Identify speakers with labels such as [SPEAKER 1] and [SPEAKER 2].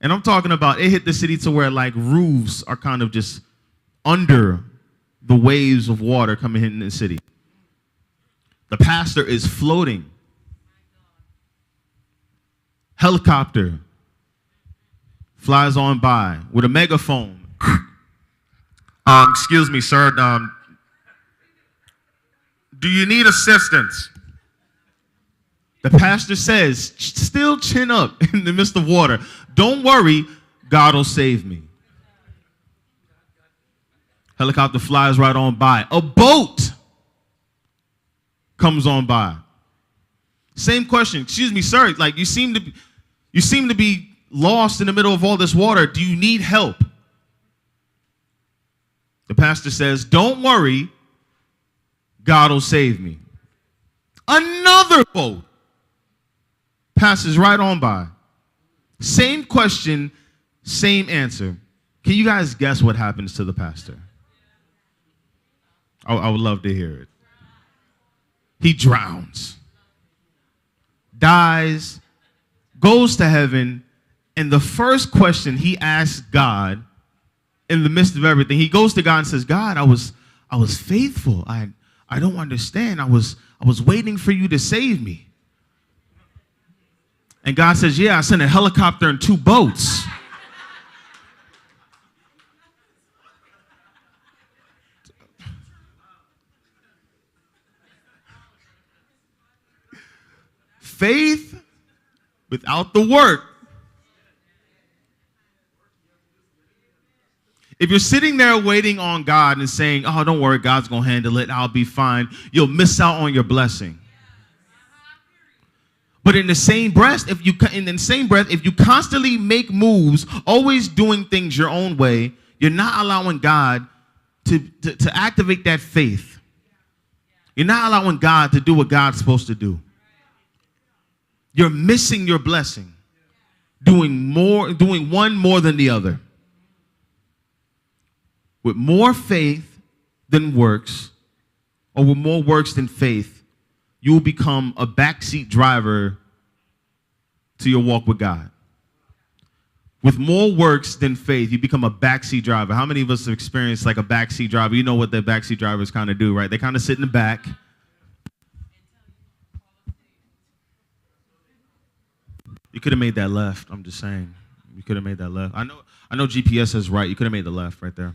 [SPEAKER 1] And I'm talking about it hit the city to where like roofs are kind of just under the waves of water coming in the city. The pastor is floating. Helicopter flies on by with a megaphone. Excuse me, sir. Do you need assistance? The pastor says, still chin up in the midst of water. Don't worry, God will save me. Helicopter flies right on by. A boat comes on by. Same question. Excuse me, sir. Like you seem to be lost in the middle of all this water. Do you need help? The pastor says, don't worry, God will save me. Another boat passes right on by. Same question, same answer. Can you guys guess what happens to the pastor? I would love to hear it. He drowns, dies, goes to heaven, and the first question he asks God in the midst of everything, he goes to God and says, God, I was faithful. I don't understand. I was waiting for you to save me. And God says, yeah, I sent a helicopter and 2 boats. Faith without the work. If you're sitting there waiting on God and saying, oh, don't worry, God's going to handle it, I'll be fine, you'll miss out on your blessing. But in the same breath, if you constantly make moves, always doing things your own way, you're not allowing God to activate that faith. You're not allowing God to do what God's supposed to do. You're missing your blessing, doing one more than the other. With more faith than works, or with more works than faith, you will become a backseat driver to your walk with God. With more works than faith, you become a backseat driver. How many of us have experienced like a backseat driver? You know what the backseat drivers kind of do, right? They kind of sit in the back. You could have made that left. I'm just saying. You could have made that left. I know GPS is right. You could have made the left right there.